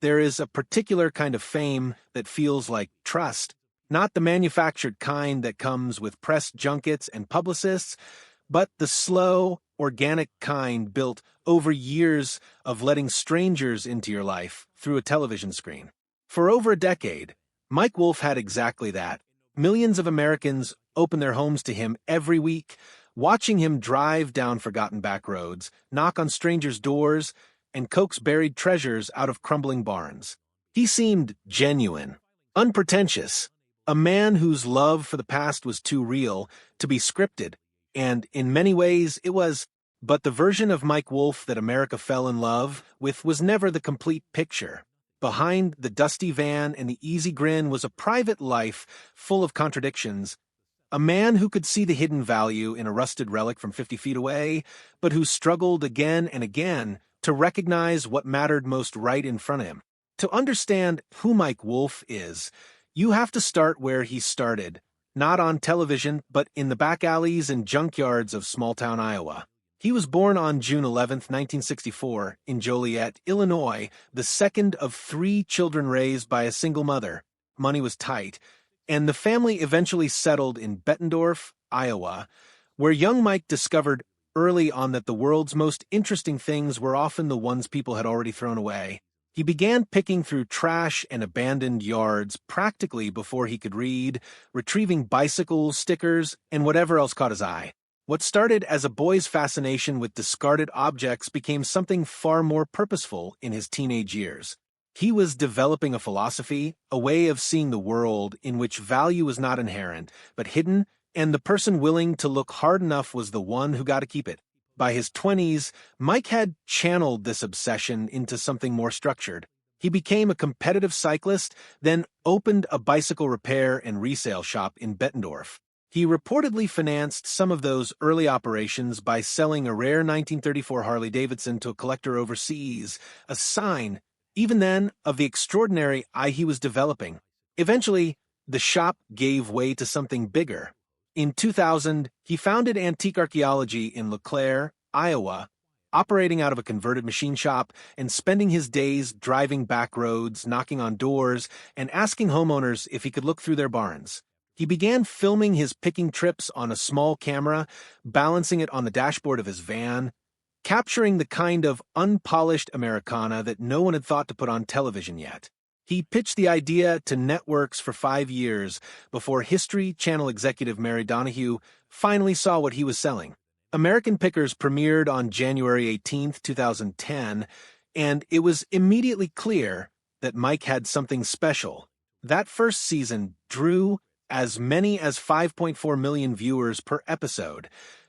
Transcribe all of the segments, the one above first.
There is a particular kind of fame that feels like trust, not the manufactured kind that comes with press junkets and publicists, but the slow, organic kind built over years of letting strangers into your life through a television screen. For over a decade, Mike Wolfe had exactly that. Millions of Americans opened their homes to him every week, watching him drive down forgotten back roads, knock on strangers' doors, and coax buried treasures out of crumbling barns. He seemed genuine, unpretentious, a man whose love for the past was too real to be scripted, and in many ways it was. But the version of Mike Wolfe that America fell in love with was never the complete picture. Behind the dusty van and the easy grin was a private life full of contradictions. A man who could see the hidden value in a rusted relic from 50 feet away, but who struggled again and again to recognize what mattered most right in front of him. To understand who Mike Wolfe is, you have to start where he started, not on television, but in the back alleys and junkyards of small-town Iowa. He was born on June 11, 1964, in Joliet, Illinois, the second of 3 children raised by a single mother. Money was tight, and the family eventually settled in Bettendorf, Iowa, where young Mike discovered early on that the world's most interesting things were often the ones people had already thrown away. He began picking through trash and abandoned yards practically before he could read, retrieving bicycles, stickers, and whatever else caught his eye. What started as a boy's fascination with discarded objects became something far more purposeful in his teenage years. He was developing a philosophy, a way of seeing the world in which value was not inherent, but hidden, and the person willing to look hard enough was the one who got to keep it. By his 20s, Mike had channeled this obsession into something more structured. He became a competitive cyclist, then opened a bicycle repair and resale shop in Bettendorf. He reportedly financed some of those early operations by selling a rare 1934 Harley-Davidson to a collector overseas, a sign, even then, of the extraordinary eye he was developing. Eventually, the shop gave way to something bigger. In 2000, he founded Antique Archaeology in LeClaire, Iowa, operating out of a converted machine shop and spending his days driving back roads, knocking on doors, and asking homeowners if he could look through their barns. He began filming his picking trips on a small camera, balancing it on the dashboard of his van, capturing the kind of unpolished Americana that no one had thought to put on television yet. He pitched the idea to networks for 5 years before History Channel executive Mary Donahue finally saw what he was selling. American Pickers premiered on January 18, 2010, and it was immediately clear that Mike had something special. That first season drew as many as 5.4 million viewers per episode,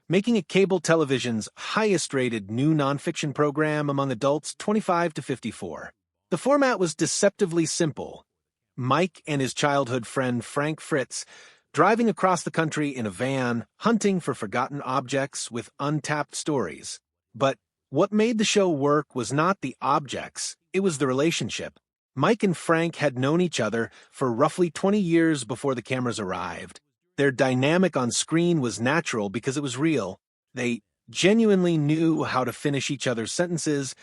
making it cable television's highest-rated new nonfiction program among adults 25 to 54. The format was deceptively simple. Mike and his childhood friend Frank Fritz driving across the country in a van, hunting for forgotten objects with untapped stories. But what made the show work was not the objects, it was the relationship. Mike and Frank had known each other for roughly 20 years before the cameras arrived. Their dynamic on screen was natural because it was real. They genuinely knew how to finish each other's sentences,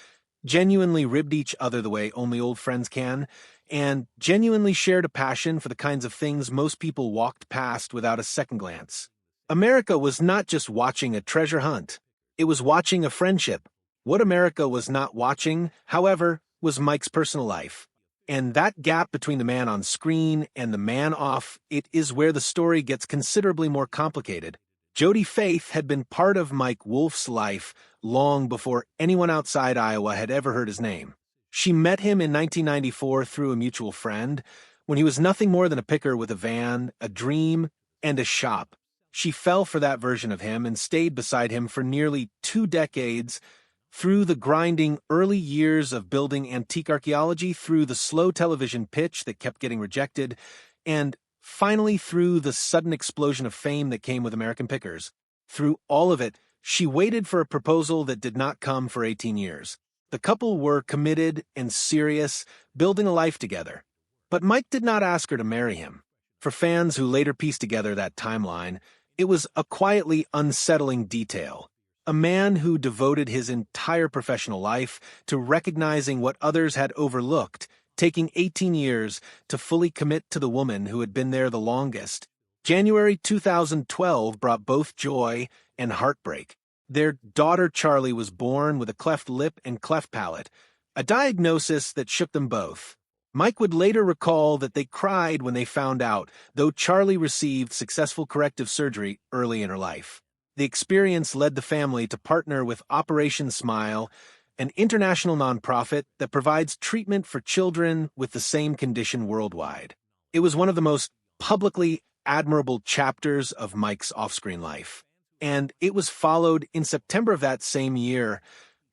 genuinely ribbed each other the way only old friends can, and genuinely shared a passion for the kinds of things most people walked past without a second glance. America was not just watching a treasure hunt. It was watching a friendship. What America was not watching, however, was Mike's personal life. And that gap between the man on screen and the man off, it is where the story gets considerably more complicated. Jodi Faeth had been part of Mike Wolfe's life long before anyone outside Iowa had ever heard his name. She met him in 1994 through a mutual friend, when he was nothing more than a picker with a van, a dream, and a shop. She fell for that version of him and stayed beside him for nearly 2 decades, through the grinding early years of building Antique Archaeology, through the slow television pitch that kept getting rejected, and finally through the sudden explosion of fame that came with American Pickers. Through all of it, she waited for a proposal that did not come for 18 years. The couple were committed and serious, building a life together. But Mike did not ask her to marry him. For fans who later pieced together that timeline, it was a quietly unsettling detail. A man who devoted his entire professional life to recognizing what others had overlooked taking 18 years to fully commit to the woman who had been there the longest. January 2012 brought both joy and heartbreak. Their daughter Charlie was born with a cleft lip and cleft palate, a diagnosis that shook them both. Mike would later recall that they cried when they found out, though Charlie received successful corrective surgery early in her life. The experience led the family to partner with Operation Smile, an international nonprofit that provides treatment for children with the same condition worldwide. It was one of the most publicly admirable chapters of Mike's off-screen life, and it was followed in September of that same year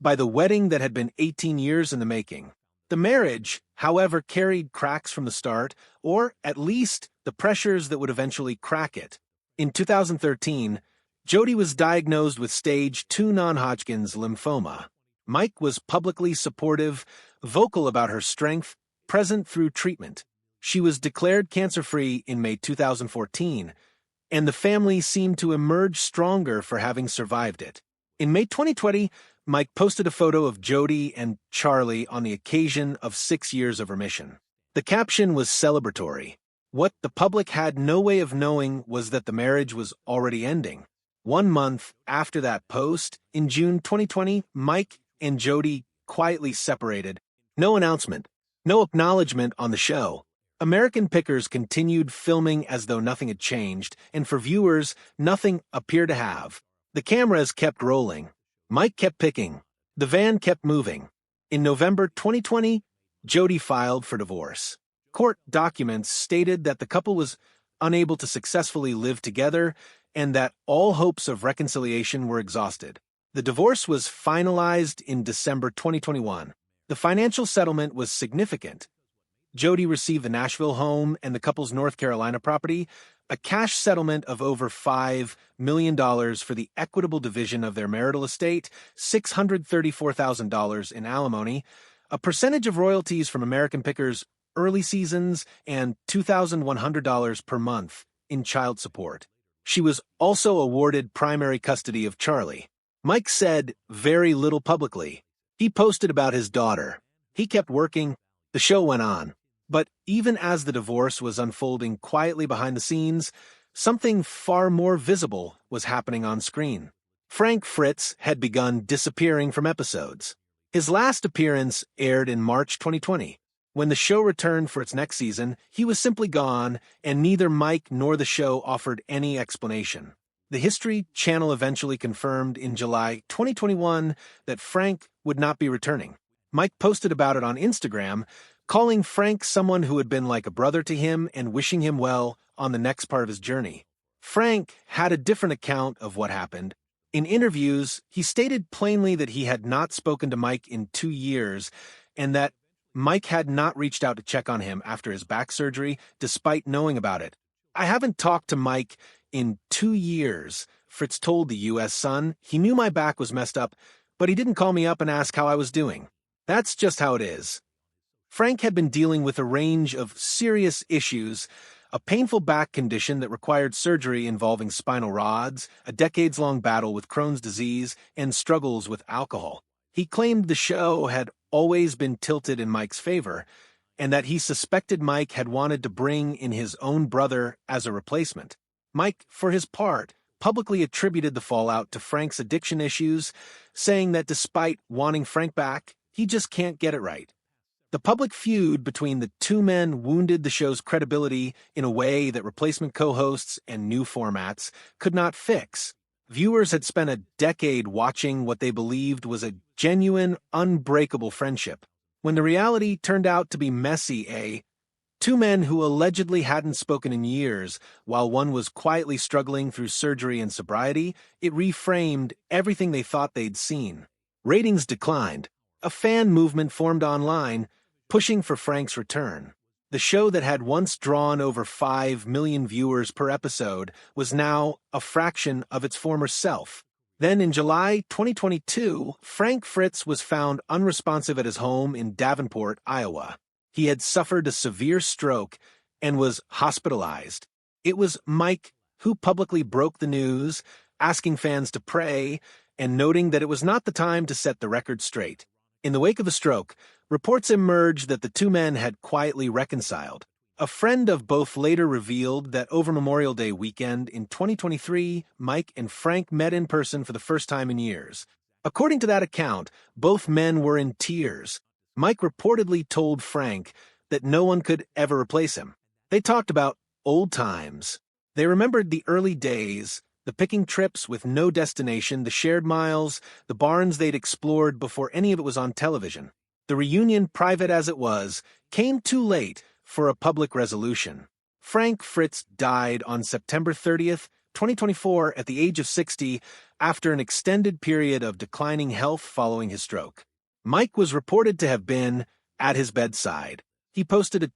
by the wedding that had been 18 years in the making. The marriage, however, carried cracks from the start, or at least the pressures that would eventually crack it. In 2013, Jodi was diagnosed with stage 2 non-Hodgkin's lymphoma. Mike was publicly supportive, vocal about her strength, present through treatment. She was declared cancer-free in May 2014, and the family seemed to emerge stronger for having survived it. In May 2020, Mike posted a photo of Jodi and Charlie on the occasion of 6 years of remission. The caption was celebratory. What the public had no way of knowing was that the marriage was already ending. 1 month after that post, in June 2020, Mike and Jodi quietly separated. No announcement, no acknowledgement on the show. American Pickers continued filming as though nothing had changed, and for viewers, nothing appeared to have. The cameras kept rolling. Mike kept picking. The van kept moving. In November 2020, Jodi filed for divorce. Court documents stated that the couple was unable to successfully live together and that all hopes of reconciliation were exhausted. The divorce was finalized in December 2021. The financial settlement was significant. Jodi received the Nashville home and the couple's North Carolina property, a cash settlement of over $5 million for the equitable division of their marital estate, $634,000 in alimony, a percentage of royalties from American Pickers' early seasons, and $2,100 per month in child support. She was also awarded primary custody of Charlie. Mike said very little publicly. He posted about his daughter. He kept working. The show went on. But even as the divorce was unfolding quietly behind the scenes, something far more visible was happening on screen. Frank Fritz had begun disappearing from episodes. His last appearance aired in March 2020. When the show returned for its next season, he was simply gone, and neither Mike nor the show offered any explanation. The History Channel eventually confirmed in July 2021 that Frank would not be returning. Mike posted about it on Instagram, calling Frank someone who had been like a brother to him and wishing him well on the next part of his journey. Frank had a different account of what happened. In interviews, he stated plainly that he had not spoken to Mike in 2 years and that Mike had not reached out to check on him after his back surgery, despite knowing about it. "I haven't talked to Mike in 2 years," Fritz told the U.S. Sun. "He knew my back was messed up, but he didn't call me up and ask how I was doing. That's just how it is." Frank had been dealing with a range of serious issues, a painful back condition that required surgery involving spinal rods, a decades-long battle with Crohn's disease, and struggles with alcohol. He claimed the show had always been tilted in Mike's favor, and that he suspected Mike had wanted to bring in his own brother as a replacement. Mike, for his part, publicly attributed the fallout to Frank's addiction issues, saying that despite wanting Frank back, he just can't get it right. The public feud between the two men wounded the show's credibility in a way that replacement co-hosts and new formats could not fix. Viewers had spent a decade watching what they believed was a genuine, unbreakable friendship. When the reality turned out to be messy, two men who allegedly hadn't spoken in years, while one was quietly struggling through surgery and sobriety, it reframed everything they thought they'd seen. Ratings declined. A fan movement formed online, pushing for Frank's return. The show that had once drawn over 5 million viewers per episode was now a fraction of its former self. Then in July 2022, Frank Fritz was found unresponsive at his home in Davenport, Iowa. He had suffered a severe stroke and was hospitalized. It was Mike who publicly broke the news, asking fans to pray and noting that it was not the time to set the record straight. In the wake of the stroke, Reports emerged that the two men had quietly reconciled. A friend of both later revealed that over Memorial Day weekend in 2023, Mike and Frank met in person for the first time in years. According to that account, both men were in tears. Mike reportedly told Frank that no one could ever replace him. They talked about old times. They remembered the early days, the picking trips with no destination, the shared miles, the barns they'd explored before any of it was on television. The reunion, private as it was, came too late for a public resolution. Frank Fritz died on September 30th, 2024, at the age of 60, after an extended period of declining health following his stroke. Mike was reported to have been at his bedside. He posted a